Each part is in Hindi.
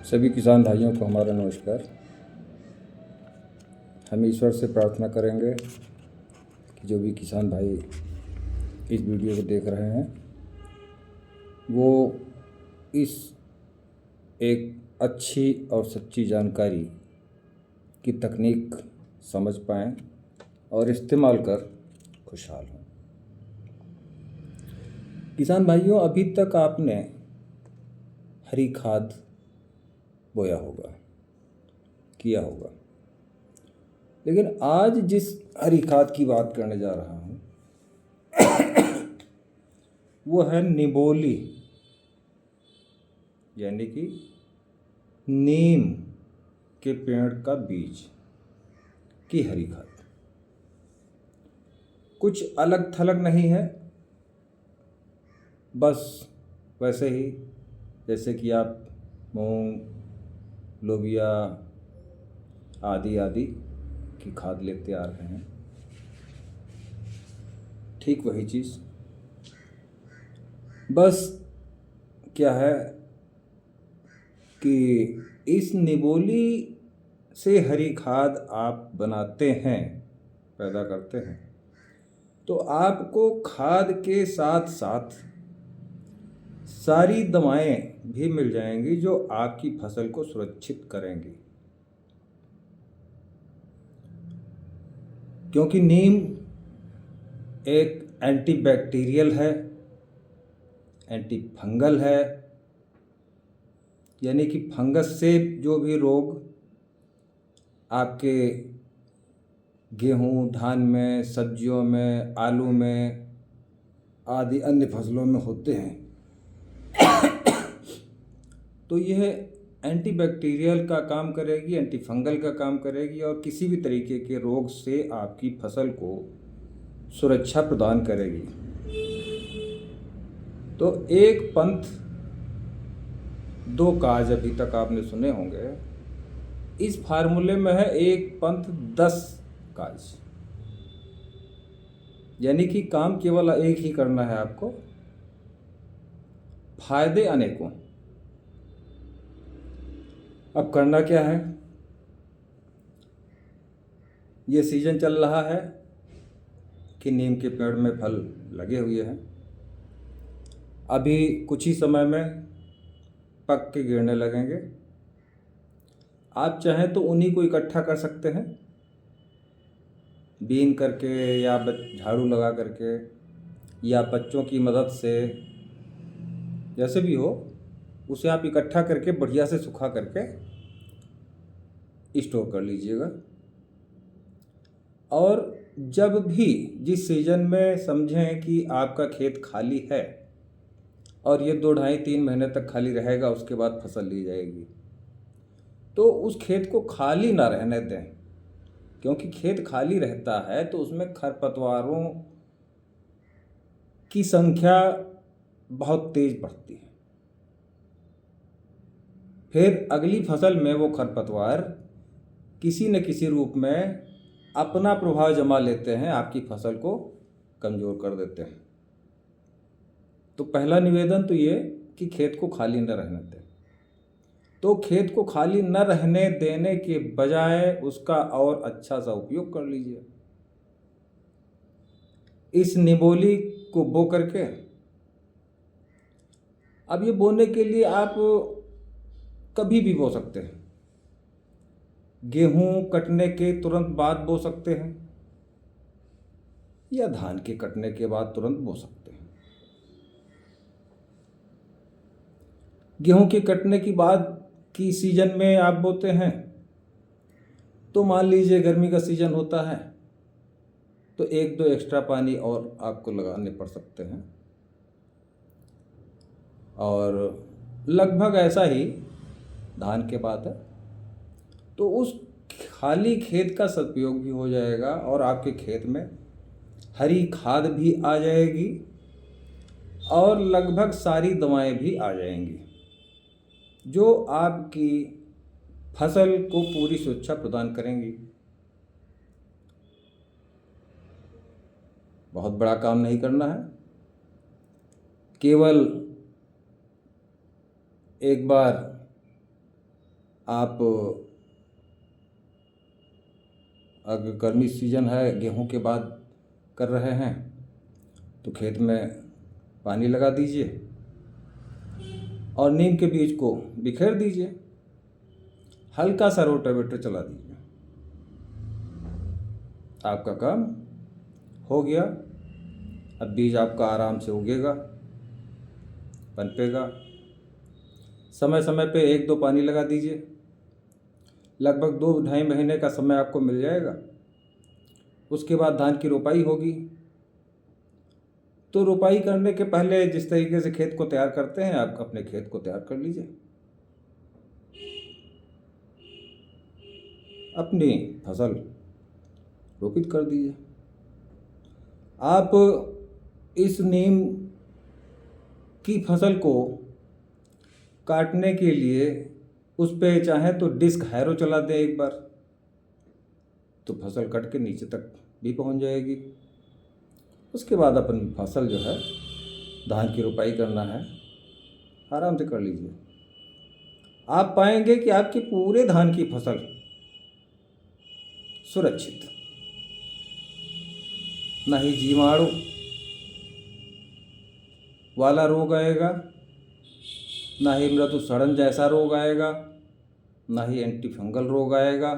सभी किसान भाइयों को हमारा नमस्कार। हम ईश्वर से प्रार्थना करेंगे कि जो भी किसान भाई इस वीडियो को देख रहे हैं वो इस एक अच्छी और सच्ची जानकारी की तकनीक समझ पाएँ और इस्तेमाल कर खुशहाल हों। किसान भाइयों, अभी तक आपने हरी खाद बोया होगा, किया होगा, लेकिन आज जिस हरी खाद की बात करने जा रहा हूँ वो है निबोली, यानी कि नीम के पेड़ का बीज की हरी खाद। कुछ अलग थलग नहीं है, बस वैसे ही जैसे कि आप मूंग, लोबिया आदि आदि की खाद लेते आ रहे हैं, ठीक वही चीज़। बस क्या है कि इस निबोली से हरी खाद आप बनाते हैं, पैदा करते हैं, तो आपको खाद के साथ साथ सारी दवाएं भी मिल जाएंगी जो आपकी फसल को सुरक्षित करेंगी। क्योंकि नीम एक एंटीबैक्टीरियल है, एंटी फंगल है, यानी कि फंगस से जो भी रोग आपके गेहूँ, धान में, सब्जियों में, आलू में आदि अन्य फसलों में होते हैं, तो यह एंटीबैक्टीरियल का काम करेगी, एंटी फंगल का काम kरेगी और किसी भी तरीके के रोग से आपकी फसल को सुरक्षा प्रदान करेगी। तो एक पंथ दो काज अभी तक आपने सुने होंगे, इस फार्मूले में है एक पंथ 10 काज, यानी कि काम केवल एक ही करना है आपको, फायदे अनेकों। अब करना क्या है, ये सीजन चल रहा है कि नीम के पेड़ में फल लगे हुए हैं, अभी कुछ ही समय में पक के गिरने लगेंगे। आप चाहें तो उन्हीं को इकट्ठा कर सकते हैं, बीन करके या झाड़ू लगा करके या बच्चों की मदद से, जैसे भी हो, उसे आप इकट्ठा करके बढ़िया से सुखा करके स्टोर कर लीजिएगा। और जब भी जिस सीजन में समझें कि आपका खेत खाली है और ये 2 ढाई 3 महीने तक खाली रहेगा, उसके बाद फसल ली जाएगी, तो उस खेत को खाली ना रहने दें। क्योंकि खेत खाली रहता है तो उसमें खरपतवारों की संख्या बहुत तेज बढ़ती है। फिर अगली फसल में वो खरपतवार किसी न किसी रूप में अपना प्रभाव जमा लेते हैं, आपकी फसल को कमज़ोर कर देते हैं। तो पहला निवेदन तो ये कि खेत को खाली न रहने दें। तो खेत को खाली न रहने देने के बजाय उसका और अच्छा सा उपयोग कर लीजिए। इस निबोली को बो करके, अब ये बोने के लिए आप कभी भी बो सकते हैं, गेहूं कटने के तुरंत बाद बो सकते हैं या धान के कटने के बाद तुरंत बो सकते हैं। गेहूं के कटने की बाद की सीजन में आप बोते हैं तो मान लीजिए गर्मी का सीजन होता है तो 1-2 एक्स्ट्रा पानी और आपको लगाने पड़ सकते हैं, और लगभग ऐसा ही धान के बाद है। तो उस खाली खेत का सदुपयोग भी हो जाएगा और आपके खेत में हरी खाद भी आ जाएगी और लगभग सारी दवाएं भी आ जाएंगी जो आपकी फसल को पूरी सुरक्षा प्रदान करेंगी। बहुत बड़ा काम नहीं करना है, केवल एक बार आप अगर गर्मी सीजन है, गेहूं के बाद कर रहे हैं, तो खेत में पानी लगा दीजिए और नीम के बीज को बिखेर दीजिए, हल्का सा रोटावेटर चला दीजिए, आपका काम हो गया। अब बीज आपका आराम से उगेगा, पनपेगा। समय समय पे 1-2 पानी लगा दीजिए। लगभग 2-2.5 महीने का समय आपको मिल जाएगा। उसके बाद धान की रोपाई होगी। तो रोपाई करने के पहले जिस तरीके से खेत को तैयार करते हैं, आप अपने खेत को तैयार कर लीजिए। अपनी फसल रोपित कर दीजिए। आप इस नीम की फसल को काटने के लिए उस पे चाहे तो डिस्क हैरो चला दें एक बार, तो फसल कट के नीचे तक भी पहुंच जाएगी। उसके बाद अपन फसल जो है, धान की रोपाई करना है, आराम से कर लीजिए। आप पाएंगे कि आपकी पूरे धान की फसल सुरक्षित, ना ही जीवाणु वाला रोग आएगा, ना ही मृदु सड़न जैसा रोग आएगा, ना ही एंटी फंगल रोग आएगा,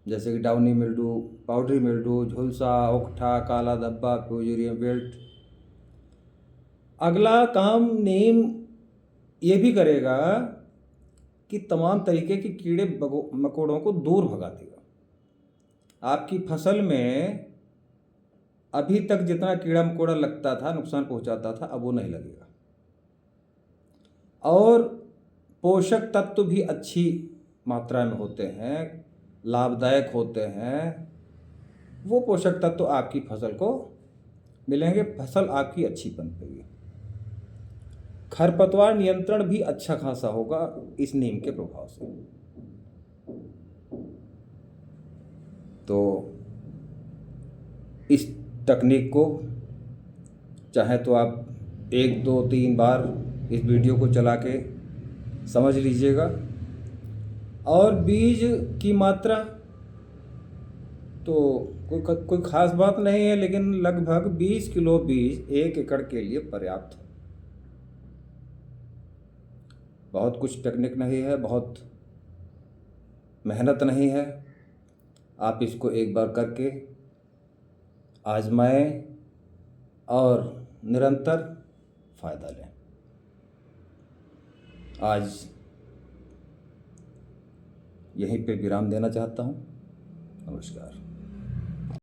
जैसे कि डाउनी मिल्डू, पाउडरी मिल्डू, झुलसा, ओकठा, काला धब्बा, फ्यूजेरियम बेल्ट। अगला काम नीम ये भी करेगा कि तमाम तरीके के कीड़े मकोड़ों को दूर भगा देगा। आपकी फसल में अभी तक जितना कीड़ा मकोड़ा लगता था, नुकसान पहुंचाता था, अब वो नहीं लगेगा। और पोषक तत्व भी अच्छी मात्रा में होते हैं, लाभदायक होते हैं। वो पोषक तत्व आपकी फसल को मिलेंगे, फसल आपकी अच्छी पनपेगी। खरपतवार नियंत्रण भी अच्छा खासा होगा इस नीम के प्रभाव से। तो इस तकनीक को चाहे तो आप 1-2-3 बार इस वीडियो को चला के समझ लीजिएगा। और बीज की मात्रा तो कोई ख़ास बात नहीं है, लेकिन लगभग 20 किलो बीज 1 एकड़ के लिए पर्याप्त है। बहुत कुछ टेक्निक नहीं है, बहुत मेहनत नहीं है। आप इसको एक बार करके आजमाएं और निरंतर फ़ायदा लें। आज यहीं पे विराम देना चाहता हूँ। नमस्कार।